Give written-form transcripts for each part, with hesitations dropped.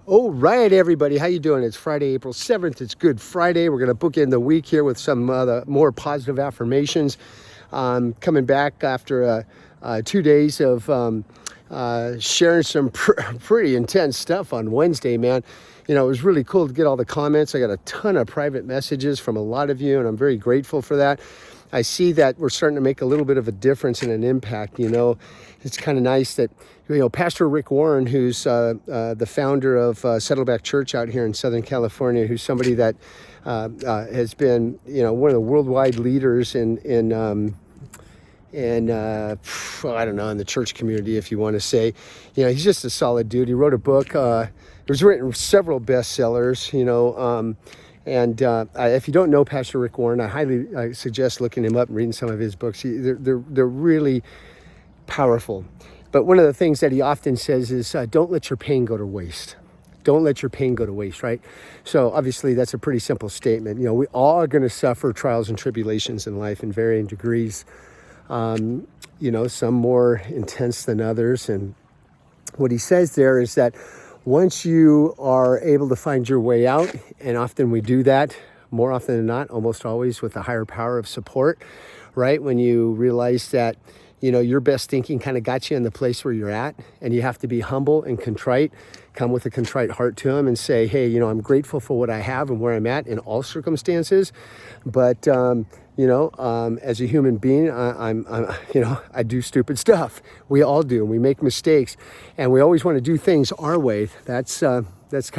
All right, everybody, how you doing? It's Friday, April 7th. It's Good Friday. We're going to book in the week here with some more positive affirmations. Coming back after 2 days of sharing some pretty intense stuff on Wednesday, man. You know, it was really cool to get all the comments. I got a ton of private messages from a lot of you, and I'm very grateful for that. I see that we're starting to make a little bit of a difference and an impact. You know, it's kind of nice that, you know, Pastor Rick Warren, who's the founder of Saddleback Church out here in Southern California, who's somebody that has been, you know, one of the worldwide leaders in I don't know, in the church community, if you want to say. You know, he's just a solid dude. He wrote a book. He's written several bestsellers, you know. And if you don't know Pastor Rick Warren, I highly suggest looking him up and reading some of his books. They're really powerful. But one of the things that he often says is, don't let your pain go to waste. Don't let your pain go to waste, right? So obviously that's a pretty simple statement. You know, we all are going to suffer trials and tribulations in life in varying degrees. You know, some more intense than others. And what he says there is that once you are able to find your way out, and often we do that, more often than not, almost always with a higher power of support, right? When you realize that, you know, your best thinking kind of got you in the place where you're at, and you have to be humble and contrite, come with a contrite heart to him and say, hey, you know, I'm grateful for what I have and where I'm at in all circumstances. But, you know, as a human being, I'm, you know, I do stupid stuff. We all do. We make mistakes, and we always want to do things our way. That's kind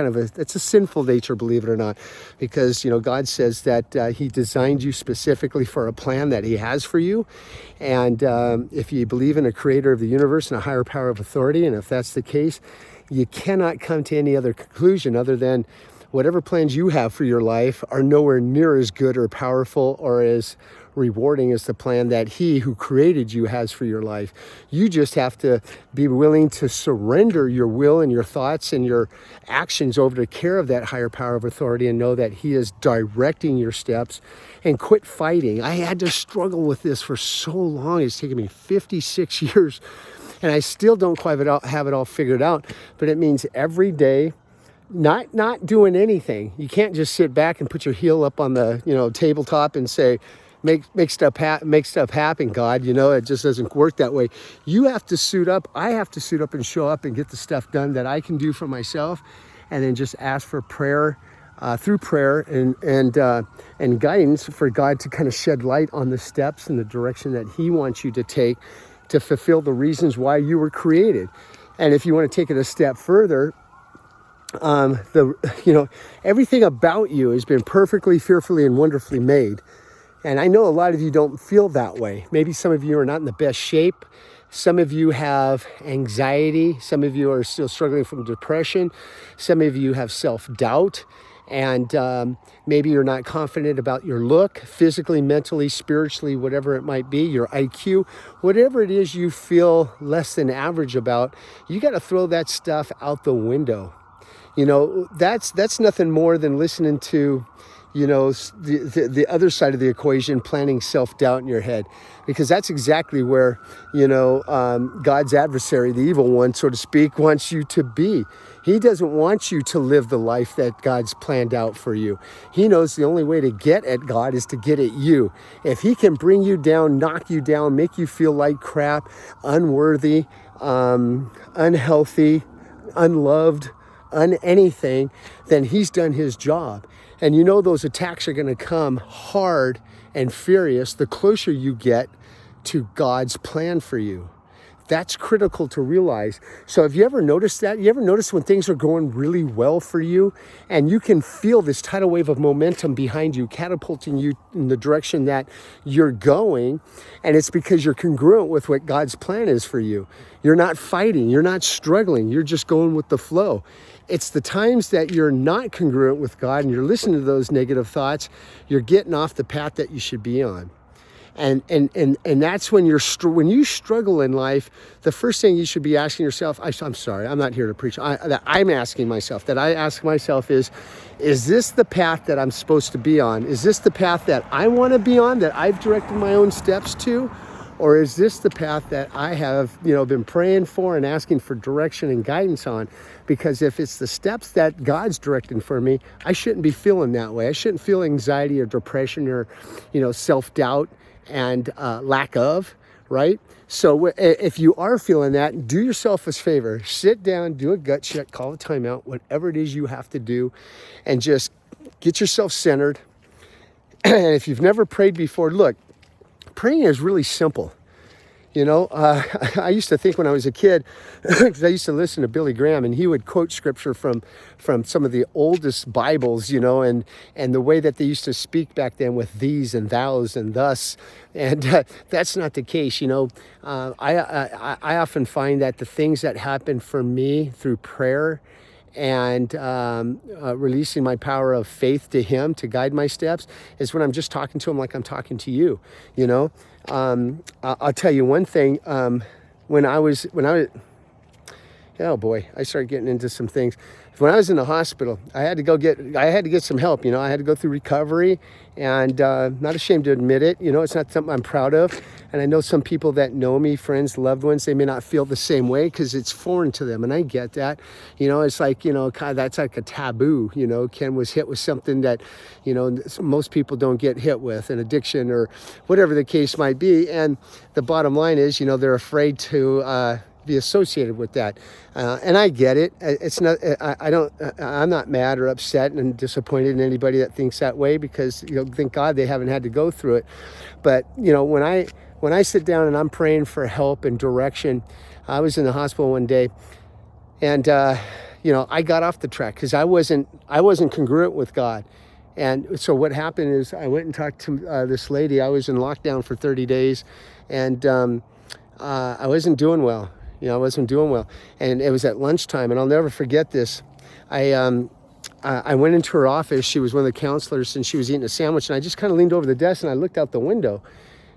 of that's a sinful nature, believe it or not, because, you know, God says that he designed you specifically for a plan that he has for you. And if you believe in a creator of the universe and a higher power of authority, and if that's the case, you cannot come to any other conclusion other than whatever plans you have for your life are nowhere near as good or powerful or as rewarding as the plan that he who created you has for your life. You just have to be willing to surrender your will and your thoughts and your actions over to care of that higher power of authority and know that he is directing your steps, and quit fighting. I had to struggle with this for so long. It's taken me 56 years, and I still don't quite have it all figured out. But it means every day, not doing anything. You can't just sit back and put your heel up on the, you know, tabletop and say, make stuff happen, God. You know, it just doesn't work that way. You have to suit up. I have to suit up and show up and get the stuff done that I can do for myself, and then just ask for prayer, through prayer and guidance for God to kind of shed light on the steps and the direction that he wants you to take to fulfill the reasons why you were created. And if you want to take it a step further, you know, everything about you has been perfectly, fearfully, and wonderfully made. And I know a lot of you don't feel that way. Maybe some of you are not in the best shape. Some of you have anxiety. Some of you are still struggling from depression. Some of you have self-doubt. And maybe you're not confident about your look, physically, mentally, spiritually, whatever it might be, your IQ, whatever it is you feel less than average about, you got to throw that stuff out the window. You know, that's nothing more than listening to, you know, the other side of the equation, planting self-doubt in your head, because that's exactly where, you know, God's adversary, the evil one, so to speak, wants you to be. He doesn't want you to live the life that God's planned out for you. He knows the only way to get at God is to get at you. If he can bring you down, knock you down, make you feel like crap, unworthy, unhealthy, unloved, anything, then he's done his job. And you know those attacks are going to come hard and furious the closer you get to God's plan for you. That's critical to realize. So have you ever noticed that? You ever notice when things are going really well for you and you can feel this tidal wave of momentum behind you, catapulting you in the direction that you're going, and it's because you're congruent with what God's plan is for you. You're not fighting, you're not struggling, you're just going with the flow. It's the times that you're not congruent with God and you're listening to those negative thoughts, you're getting off the path that you should be on. And that's when when you struggle in life, the first thing you should be asking yourself, I'm sorry, I'm not here to preach. I'm asking myself, that I ask myself is this the path that I'm supposed to be on? Is this the path that I want to be on, that I've directed my own steps to? Or is this the path that I have, been praying for and asking for direction and guidance on? Because if it's the steps that God's directing for me, I shouldn't be feeling that way. I shouldn't feel anxiety or depression or, self-doubt and lack of, right? So if you are feeling that, do yourself a favor. Sit down, do a gut check, call a timeout, whatever it is you have to do, and just get yourself centered. And if you've never prayed before, look, praying is really simple. I used to think when I was a kid, because I used to listen to Billy Graham, and he would quote scripture from some of the oldest Bibles, and the way that they used to speak back then with these and thous and thus, and that's not the case. I often find that the things that happen for me through prayer and releasing my power of faith to him to guide my steps is when I'm just talking to him like I'm talking to you. I'll tell you one thing. When I was, oh boy, I started getting into some things. When I was in the hospital, I had to get some help. I had to go through recovery, and not ashamed to admit it. It's not something I'm proud of. And I know some people that know me, friends, loved ones, they may not feel the same way because it's foreign to them. And I get that. It's like, that's like a taboo. Ken was hit with something that, most people don't get hit with, an addiction or whatever the case might be. And the bottom line is, they're afraid to be associated with that. And I get it. It's not, I'm not mad or upset and disappointed in anybody that thinks that way because, thank God they haven't had to go through it. But, when I sit down and I'm praying for help and direction, I was in the hospital one day and, I got off the track because I wasn't congruent with God. And so what happened is I went and talked to this lady. I was in lockdown for 30 days and I wasn't doing well. I wasn't doing well. And it was at lunchtime, and I'll never forget this. I went into her office. She was one of the counselors, and she was eating a sandwich. And I just kind of leaned over the desk, and I looked out the window.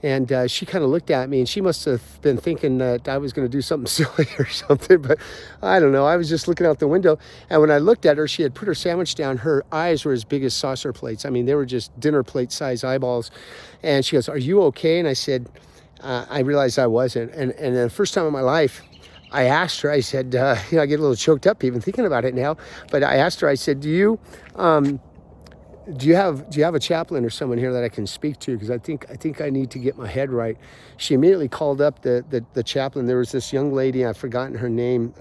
And she kind of looked at me, and she must have been thinking that I was going to do something silly or something. But I don't know. I was just looking out the window. And when I looked at her, she had put her sandwich down. Her eyes were as big as saucer plates. I mean, they were just dinner plate size eyeballs. And she goes, "Are you okay?" And I said, I realized I wasn't. And the first time in my life, I asked her, I said, I get a little choked up even thinking about it now, but I asked her, I said, do you have a chaplain or someone here that I can speak to? Because I think I need to get my head right. She immediately called up the chaplain. There was this young lady, I've forgotten her name.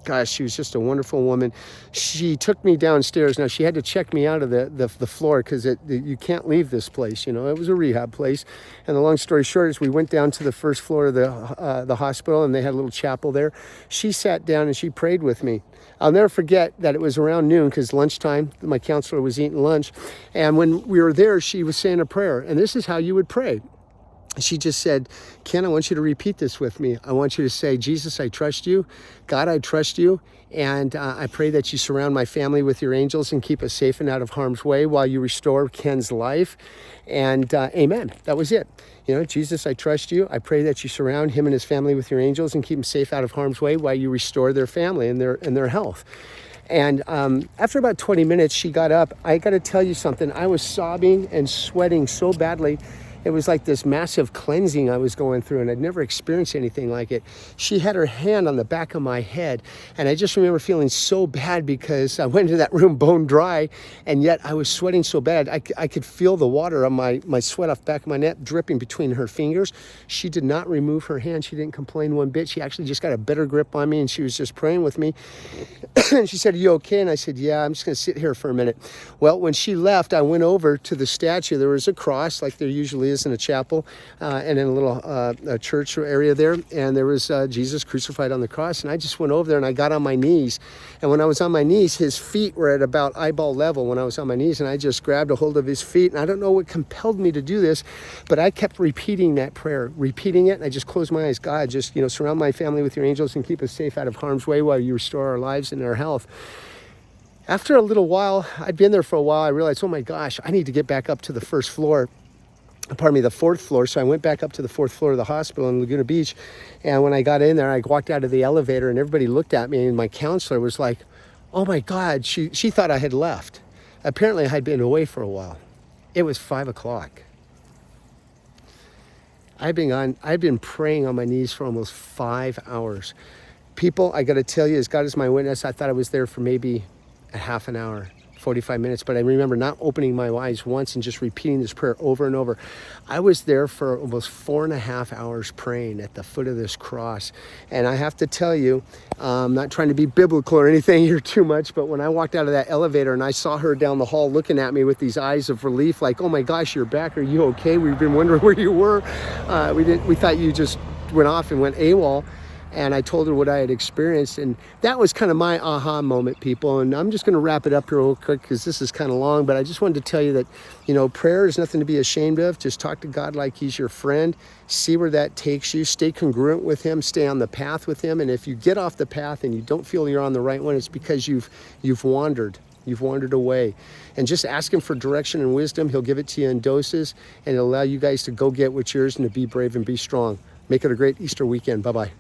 Gosh, she was just a wonderful woman. She took me downstairs. Now, she had to check me out of the floor because you can't leave this place. It was a rehab place. And the long story short is we went down to the first floor of the hospital, and they had a little chapel there. She sat down and she prayed with me. I'll never forget that it was around noon because lunchtime, my counselor was eating lunch. And when we were there, she was saying a prayer. And this is how you would pray. She just said, "Ken, I want you to repeat this with me. I want you to say, Jesus, I trust you. God, I trust you. And I pray that you surround my family with your angels and keep us safe and out of harm's way while you restore Ken's life." And amen. That was it. Jesus, I trust you. I pray that you surround him and his family with your angels and keep them safe out of harm's way while you restore their family and their health. And after about 20 minutes, she got up. I got to tell you something. I was sobbing and sweating so badly. It was like this massive cleansing I was going through, and I'd never experienced anything like it. She had her hand on the back of my head, and I just remember feeling so bad because I went into that room bone dry, and yet I was sweating so bad. I could feel the water on my sweat off the back of my neck dripping between her fingers. She did not remove her hand. She didn't complain one bit. She actually just got a better grip on me, and she was just praying with me. And she said, "Are you okay?" And I said, "Yeah, I'm just going to sit here for a minute." Well, when she left, I went over to the statue. There was a cross like there usually is in a chapel and in a little a church area there, and there was Jesus crucified on the cross. And I just went over there and I got on my knees, and when I was on my knees, his feet were at about eyeball level when I was on my knees, and I just grabbed a hold of his feet. And I don't know what compelled me to do this, but I kept repeating that prayer, repeating it, and I just closed my eyes. God, just surround my family with your angels and keep us safe out of harm's way while you restore our lives and our health. After a little while, I'd been there for a while, I realized, oh my gosh, I need to get back up to the fourth floor. So I went back up to the fourth floor of the hospital in Laguna Beach. And when I got in there, I walked out of the elevator and everybody looked at me, and my counselor was like, oh my God, she thought I had left. Apparently I had been away for a while. It was 5 o'clock. I've been praying on my knees for almost 5 hours. People, I got to tell you, as God is my witness, I thought I was there for maybe a half an hour, 45 minutes, but I remember not opening my eyes once and just repeating this prayer over and over. I was there for almost 4.5 hours praying at the foot of this cross. And I have to tell you, I'm not trying to be biblical or anything here too much, but when I walked out of that elevator and I saw her down the hall looking at me with these eyes of relief, like, oh my gosh, you're back. Are you okay? We've been wondering where you were. We thought you just went off and went AWOL. And I told her what I had experienced, and that was kind of my aha moment, people. And I'm just going to wrap it up here real quick because this is kind of long, but I just wanted to tell you that, prayer is nothing to be ashamed of. Just talk to God like he's your friend. See where that takes you. Stay congruent with him. Stay on the path with him. And if you get off the path and you don't feel you're on the right one, it's because you've wandered. You've wandered away. And just ask him for direction and wisdom. He'll give it to you in doses, and it'll allow you guys to go get what's yours and to be brave and be strong. Make it a great Easter weekend. Bye-bye.